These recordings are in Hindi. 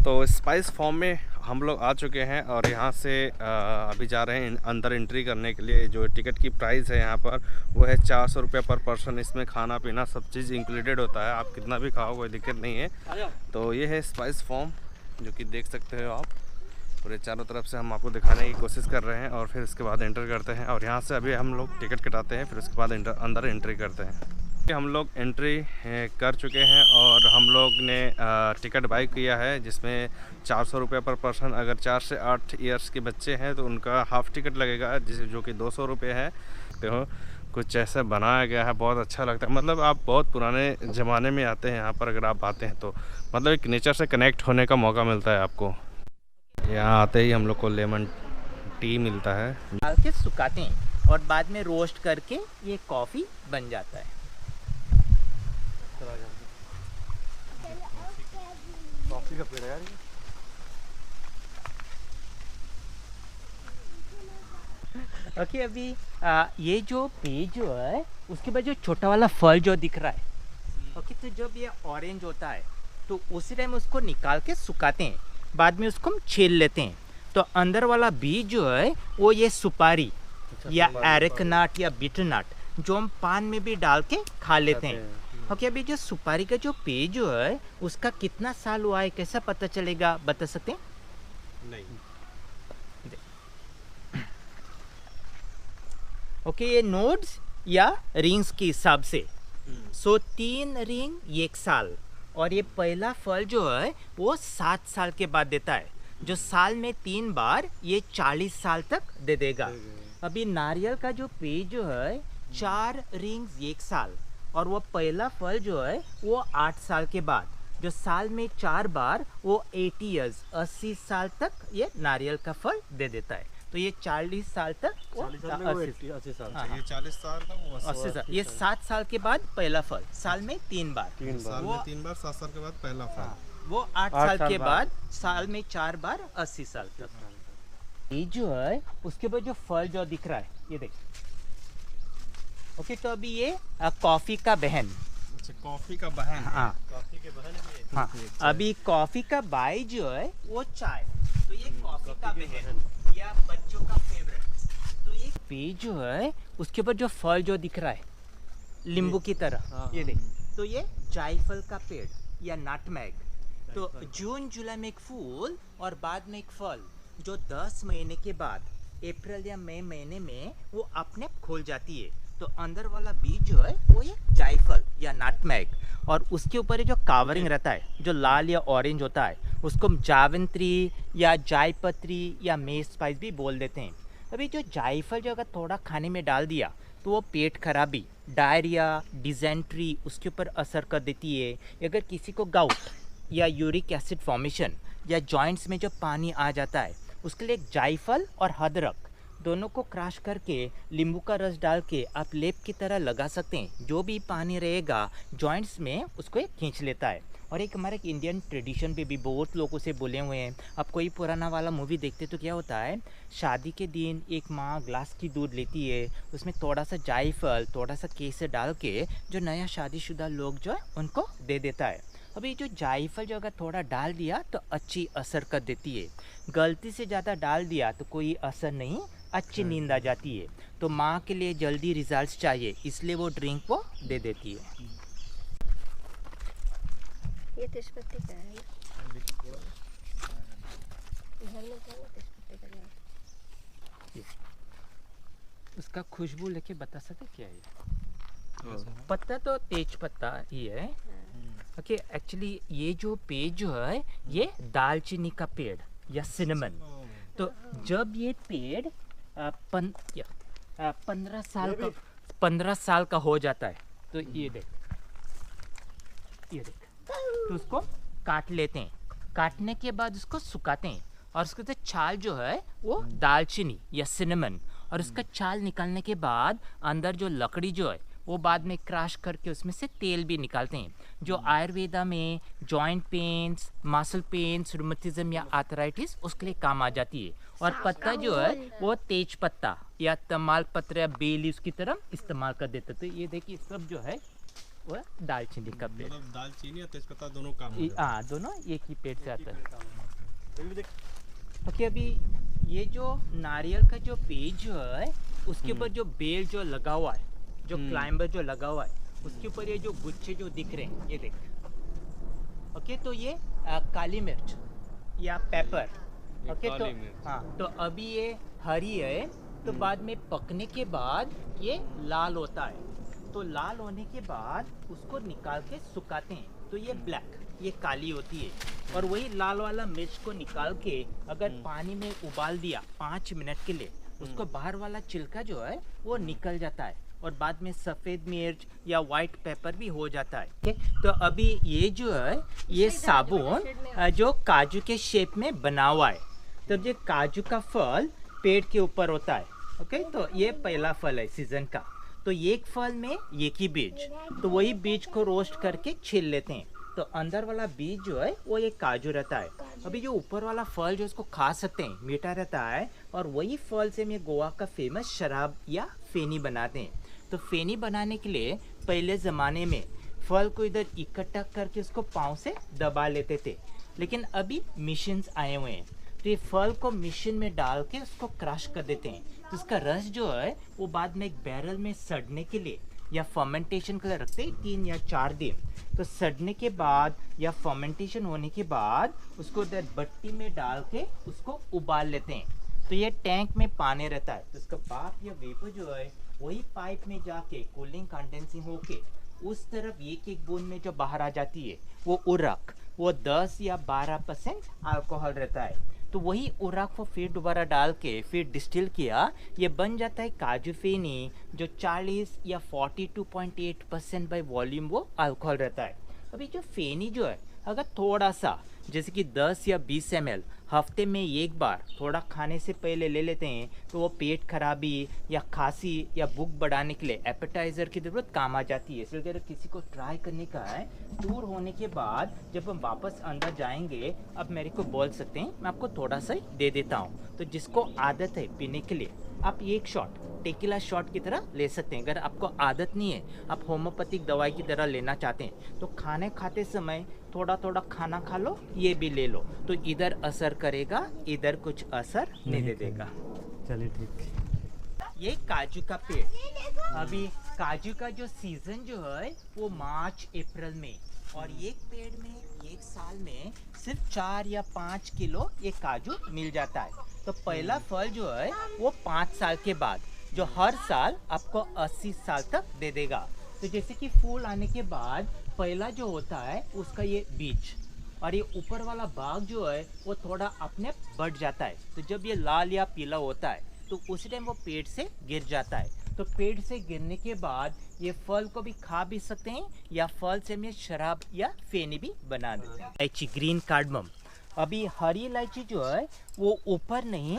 तो स्पाइस फॉर्म में हम लोग आ चुके हैं और यहाँ से अभी जा रहे हैं अंदर एंट्री करने के लिए। जो टिकट की प्राइस है यहाँ पर वो है 400 रुपये पर पर्सन। इसमें खाना पीना सब चीज़ इंक्लूडेड होता है, आप कितना भी खाओ कोई दिक्कत नहीं है। तो ये है स्पाइस फॉर्म जो कि देख सकते हो आप। पूरे चारों तरफ से हम आपको दिखाने की कोशिश कर रहे हैं और फिर उसके बाद एंटर करते हैं। और यहाँ से अभी हम लोग टिकट कटाते हैं, फिर उसके बाद अंदर एंट्री करते हैं। हम लोग एंट्री कर चुके हैं और हम लोग ने टिकट बाई किया है, जिसमें 400 रुपये पर पर्सन। अगर 4 से 8 ईयर्स के बच्चे हैं तो उनका हाफ़ टिकट लगेगा, जो कि 200 रुपये है। तो कुछ ऐसा बनाया गया है, बहुत अच्छा लगता है। मतलब आप बहुत पुराने ज़माने में आते हैं यहाँ पर, अगर आप आते हैं तो मतलब एक नेचर से कनेक्ट होने का मौका मिलता है आपको। यहाँ आते ही हम लोग को लेमन टी मिलता है, डाल के सुखाते हैं और बाद में रोस्ट करके ये कॉफ़ी बन जाता है। कॉफी का पेड़ है यार। ओके, अभी ये जो पेज जो है उसके बाद जो छोटा वाला फल जो दिख रहा है, ओके, तो जब ये ऑरेंज होता है तो उसी टाइम उसको निकाल के सुखाते हैं, बाद में उसको हम छील लेते हैं। तो अंदर वाला बीज जो है वो ये सुपारी या एरेकनट या बिटरनट जो हम पान में भी डाल के खा लेते हैं। ओके, अभी जो सुपारी का जो पेज जो है उसका कितना साल हुआ है कैसा पता चलेगा, बता सकते हैं? नहीं। ओके, ये नोड्स या रिंग्स के हिसाब से 3 रिंग 1 साल, और ये पहला फल जो है वो 7 साल के बाद देता है, जो साल में 3 बार ये 40 साल तक दे देगा। अभी नारियल का जो पेज जो है 4 रिंग्स 1 साल, और वो पहला फल जो है वो 8 साल के बाद, जो साल में 4 बार वो 80 ईयर्स 80 साल तक ये नारियल का फल दे देता है। तो ये 40 साल तक वो 80 साल, ये 40 साल का वो 80 साल, ये 7 साल के बाद पहला फल, साल में 3 बार, साल में 3 बार, 7 साल के बाद पहला फल। वो 8 साल के बाद, साल में 4 बार 80 साल तक। ये जो है उसके बाद जो फल जो दिख रहा है ये देख। ओके, तो अभी ये कॉफी का बहन। अच्छा, कॉफी का बहन। हाँ, कॉफी के बहन है। हाँ, अभी कॉफी का बाई जो है वो चाय, तो ये कॉफी का बहन या बच्चों का फेवरेट। तो ये पेज जो है उसके ऊपर जो फल जो दिख रहा है नींबू की तरह, ये देख, तो ये जायफल का पेड़ या नटमेग। तो जून जुलाई में एक फूल और बाद में एक फल, जो 10 महीने के बाद अप्रैल या मई महीने में वो अपने खोल जाती है। तो अंदर वाला बीज जो है वो ये जायफल या नटमेग, और उसके ऊपर ये जो कावरिंग रहता है जो लाल या ऑरेंज होता है उसको हम जावित्री या जायपत्री या मेस स्पाइस भी बोल देते हैं। अभी जो जायफल जो अगर थोड़ा खाने में डाल दिया तो वो पेट खराबी, डायरिया, डिजेंट्री उसके ऊपर असर कर देती है। अगर किसी को गाउट या यूरिक एसिड फॉर्मेशन या जॉइंट्स में जो पानी आ जाता है उसके लिए जायफल और अदरक दोनों को क्रश करके नींबू का रस डाल के आप लेप की तरह लगा सकते हैं। जो भी पानी रहेगा जॉइंट्स में उसको ये खींच लेता है। और एक हमारे इंडियन ट्रेडिशन पे भी बहुत लोगों से बोले हुए हैं, आप कोई पुराना वाला मूवी देखते तो क्या होता है, शादी के दिन एक माँ ग्लास की दूध लेती है, उसमें थोड़ा सा जायफल थोड़ा सा केसर डाल के जो नया शादीशुदा लोग जो है उनको दे देता है। अभी जो जायफल जो अगर थोड़ा डाल दिया तो अच्छी असर कर देती है, गलती से ज़्यादा डाल दिया तो कोई असर नहीं, अच्छी नींद आ जाती है। तो माँ के लिए जल्दी रिजल्ट्स चाहिए, इसलिए वो ड्रिंक वो दे देती है। ये तेजपत्ती का है, घर में क्या तेजपत्ती का है? उसका खुशबू लेके बता सके क्या है? पत्ता तो तेज पत्ता ही है। ओके, एक्चुअली ये जो पेड़ जो है ये दालचीनी का पेड़ या सिनेमन। तो जब ये पेड़ 15 साल का हो जाता है तो ये देख तो उसको काट लेते हैं, काटने के बाद उसको सुखाते हैं, और उसके तो छाल जो है वो दालचीनी या सिनेमन, और उसका छाल निकालने के बाद अंदर जो लकड़ी जो है वो बाद में क्रश करके उसमें से तेल भी निकालते हैं, जो आयुर्वेदा में joint pains, muscle pains, rheumatism या आर्थराइटिस उसके लिए काम आ जाती है। और पत्ता जो है वो तेज पत्ता या तमाल पत्र या बे लीव्स की तरह इस्तेमाल कर देते। तो ये देखिए सब जो है वो दालचीनी का पेड़। मतलब दालचीनी और तेजपत्ता दोनों काम हाँ, दोनों एक ही पेड़ से आता है। है। देख ओके, अभी ये जो नारियल का जो पेड़ जो है उसके ऊपर जो बेल जो लगा हुआ है, जो क्लाइंबर जो लगा हुआ है, उसके ऊपर ये जो गुच्छे जो दिख रहे हैं, ये देख। ओके, तो ये काली मिर्च या पेपर। ओके, तो काली मिर्च। हाँ, तो अभी ये हरी है, तो बाद में पकने के बाद ये लाल होता है। तो लाल होने के बाद उसको निकाल के सुखाते हैं, तो ये ब्लैक, ये काली होती है। और वही लाल वाला मिर्च को निकाल के अगर पानी में उबाल दिया 5 मिनट के लिए, उसको बाहर वाला छिलका जो है वो निकल जाता है, और बाद में सफ़ेद मिर्च या वाइट पेपर भी हो जाता है। ठीक है, तो अभी ये जो है ये साबुन जो काजू के शेप में बना हुआ है। तो ये काजू का फल पेड़ के ऊपर होता है। ओके, तो ये पहला फल है सीजन का। तो एक फल में एक ही बीज, तो वही बीज को रोस्ट करके छील लेते हैं। तो अंदर वाला बीज जो है वो ये काजू रहता है। अभी जो ऊपर वाला फल जो उसको खा सकते हैं, मीठा रहता है, और वही फल से हम ये गोवा का फेमस शराब या फेनी बनाते हैं। तो फेनी बनाने के लिए पहले ज़माने में फल को इधर इकट्ठा करके उसको पाँव से दबा लेते थे, लेकिन अभी मशीन्स आए हुए हैं। तो ये फल को मशीन में डाल के उसको क्रश कर देते हैं। तो इसका रस जो है वो बाद में एक बैरल में सड़ने के लिए या फर्मेंटेशन के लिए रखते हैं 3 या 4 दिन। तो सड़ने के बाद या फर्मेंटेशन होने के बाद उसको इधर भट्टी में डाल के उसको उबाल लेते हैं। तो ये टैंक में पानी रहता है, तो उसका भाप या वेपर जो है वही पाइप में जाके कूलिंग कंडेंसिंग होके उस तरफ एक बूंद में जो बाहर आ जाती है वो उरक, वो 10 या 12% अल्कोहल रहता है। तो वही उरक को फिर दोबारा डाल के फिर डिस्टिल किया, ये बन जाता है काजू फेनी, जो 40 या 42.8% बाय वॉल्यूम वो अल्कोहल रहता है। अभी जो फेनी जो है अगर थोड़ा सा जैसे कि 10 या 20 ml हफ्ते में एक बार थोड़ा खाने से पहले ले लेते हैं, तो वो पेट खराबी या खांसी या भूख बढ़ाने के लिए एपेटाइज़र की ज़रूरत काम आ जाती है। इसलिए अगर किसी को ट्राई करने का है, टूर होने के बाद जब हम वापस अंदर जाएंगे, अब मेरे को बोल सकते हैं, मैं आपको थोड़ा सा ही दे देता हूँ। तो जिसको आदत है पीने के लिए, आप एक शॉट टेकिला शॉट की तरह ले सकते हैं। अगर आपको आदत नहीं है, आप होम्योपैथिक दवाई की तरह लेना चाहते हैं, तो खाने खाते समय थोड़ा थोड़ा खाना खा लो, ये भी ले लो, तो इधर असर करेगा, इधर कुछ असर नहीं दे देगा। चलिए ठीक। ये काजू का पेड़, अभी काजू का जो सीजन जो है वो मार्च अप्रैल में, और एक पेड़ में एक साल में सिर्फ 4 या 5 किलो ये काजू मिल जाता है। तो पहला फल जो है वो 5 साल के बाद, जो हर साल आपको 80 साल तक दे देगा। तो जैसे कि फूल आने के बाद पहला जो होता है उसका ये बीज, और ये ऊपर वाला भाग जो है वो थोड़ा अपने बढ़ जाता है। तो जब ये लाल या पीला होता है तो उसी टाइम वो पेड़ से गिर जाता है। तो पेड़ से गिरने के बाद ये फल को भी खा भी सकते हैं, या फल से हम शराब या फेनी भी बना देते हैं। इलायची, ग्रीन कार्डमम। अभी हरी इलायची जो है वो ऊपर नहीं,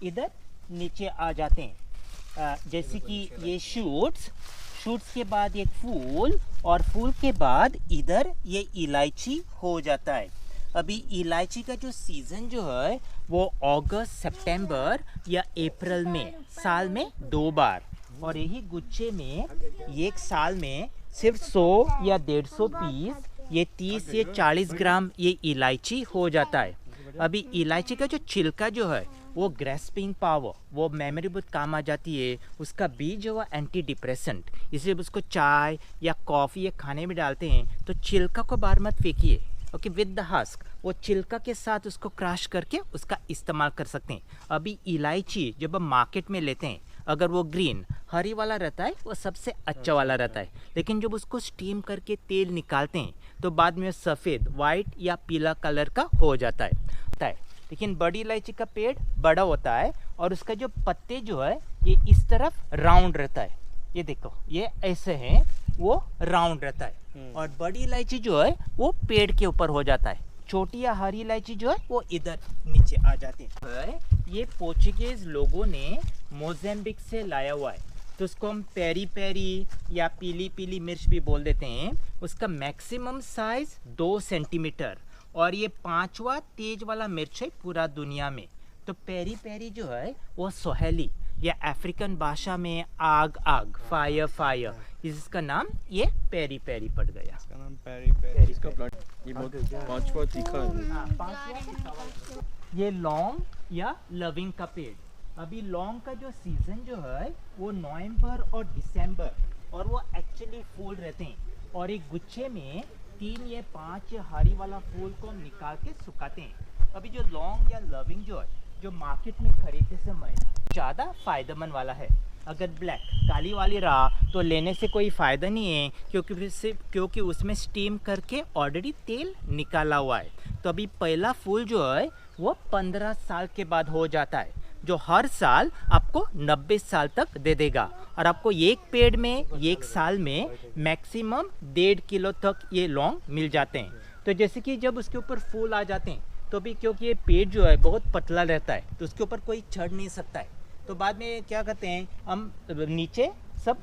इधर नीचे आ जाते हैं। जैसे कि ये शूट्स के बाद एक फूल, और फूल के बाद इधर ये इलायची हो जाता है। अभी इलायची का जो सीज़न जो है वो अगस्त सितंबर या अप्रैल में, साल में 2 बार, और यही गुच्छे में एक साल में सिर्फ 100 या 150 पीस, ये 30 से 40 ग्राम ये इलायची हो जाता है। अभी इलायची का जो छिलका जो है वो ग्रेस्पिंग पावर, वो मेमोरी बहुत काम आ जाती है। उसका बीज है वो एंटी डिप्रेसेंट, इसलिए उसको चाय या कॉफ़ी या खाने में डालते हैं। तो छिलका को बाहर मत फेंकिए, ओके, विद द हस्क, वो छिलका के साथ उसको क्रश करके उसका इस्तेमाल कर सकते हैं। अभी इलायची जब हम मार्केट में लेते हैं, अगर वो ग्रीन हरी वाला रहता है वो सबसे अच्छा वाला रहता है, लेकिन जब उसको स्टीम करके तेल निकालते हैं तो बाद में सफ़ेद, वाइट या पीला कलर का हो जाता है। लेकिन बड़ी इलायची का पेड़ बड़ा होता है, और उसका जो पत्ते जो है ये इस तरफ राउंड रहता है। ये देखो, ये ऐसे है, वो राउंड रहता है, और बड़ी इलायची जो है वो पेड़ के ऊपर हो जाता है। छोटी या हरी इलायची जो है वो इधर नीचे आ जाती है। ये पोर्चुगीज लोगों ने मोज़ेम्बिक से लाया हुआ है, तो उसको हम पेरी पेरी या पीली पीली मिर्च भी बोल देते हैं। उसका मैक्सिमम साइज 2 सेंटीमीटर, और ये 5वां तेज वाला मिर्च है पूरा दुनिया में। तो पेरी पेरी जो है वो सोहेली, या अफ्रीकन भाषा में आग आग, फायर फायर, इसका नाम ये पेरी पेरी पड़ गया। इसका नाम पेरी पेरी। इसका प्लांट ये बहुत पांचवा तीखा है। हाँ, पांचवा। ये लौंग या लविंग का पेड़। अभी लौंग का जो सीजन जो है वो नवंबर और दिसंबर, और वो एक्चुअली फूल रहते हैं और एक गुच्छे में 3 या 5 हरी वाला फूल को निकाल के सुखाते हैं। अभी जो लौंग या लविंग जो है, जो मार्केट में खरीदते समय ज़्यादा फायदेमंद वाला है। अगर ब्लैक काली वाली रहा तो लेने से कोई फ़ायदा नहीं है, क्योंकि उसमें स्टीम करके ऑलरेडी तेल निकाला हुआ है। तो अभी पहला फूल जो है वो 15 साल के बाद हो जाता है, जो हर साल आपको 90 साल तक दे देगा। और आपको एक पेड़ में एक साल में मैक्सिमम 1.5 किलो तक ये लौंग मिल जाते हैं। तो जैसे कि जब उसके ऊपर फूल आ जाते हैं तो भी, क्योंकि ये पेड़ जो है बहुत पतला रहता है तो उसके ऊपर कोई चढ़ नहीं सकता है, तो बाद में क्या करते हैं हम नीचे सब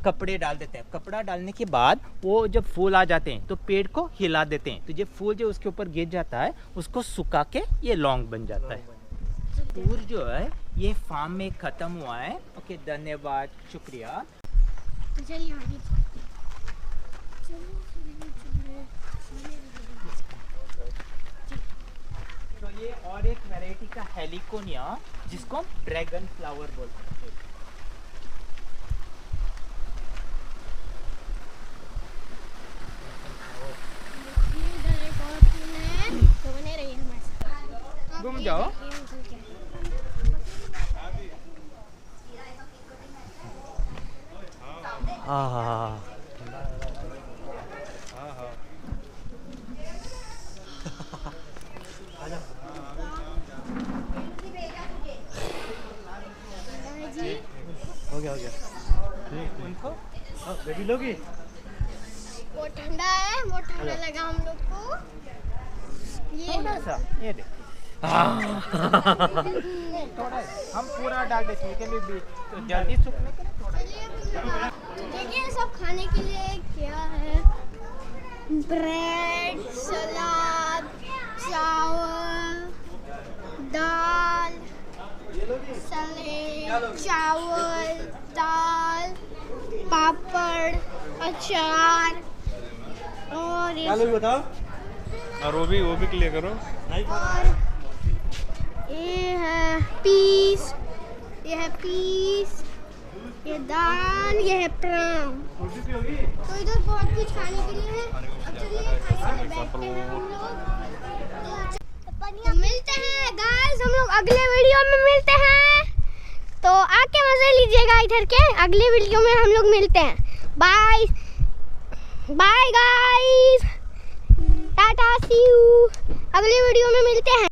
कपड़े डाल देते हैं। कपड़ा डालने के बाद वो जब फूल आ जाते हैं तो पेड़ को हिला देते हैं, तो जब फूल जो उसके ऊपर गिर जाता है उसको सुखा के ये लौंग बन जाता है। टूर जो है ये फार्म में ख़त्म हुआ है। ओके, धन्यवाद, शुक्रिया। तो चलिए आगे चलते हैं। तो ये और एक वैरायटी का हेलिकोनिया जिसको हम ड्रैगन फ्लावर बोलते हैं। इधर एक और फूल है, तो बने रहिए हमारे साथ। घूम जाओ। ये अंकल क्या है? हाँ, जी हो गया उनको बेबी लोगी। वो ठंडा है, वो ठंडा लगा हम लोग को। ये थोड़ा सा ये दे। थोड़ा हम पूरा डाल देते हैं भी तो जल्दी सूखने के लिए थोड़ा। देखिए सब खाने के लिए क्या है, ब्रेड, सलाद, चावल, दाल, सलाद, चावल, दाल, पापड़, अचार और ये बताओ। और वो भी क्लियर करो। और ये है पीस, ये दाल, ये है प्राउन। तो इधर बहुत कुछ खाने के लिए है। अब चलिए खाने के लिए बैठते हैं हम लोग। तो मिलते हैं गाइस, हम लोग अगले वीडियो में मिलते हैं। तो आके मजे लीजिएगा इधर के। अगले वीडियो में हम लोग मिलते हैं। Bye bye guys, tata, see you. अगले वीडियो में मिलते हैं।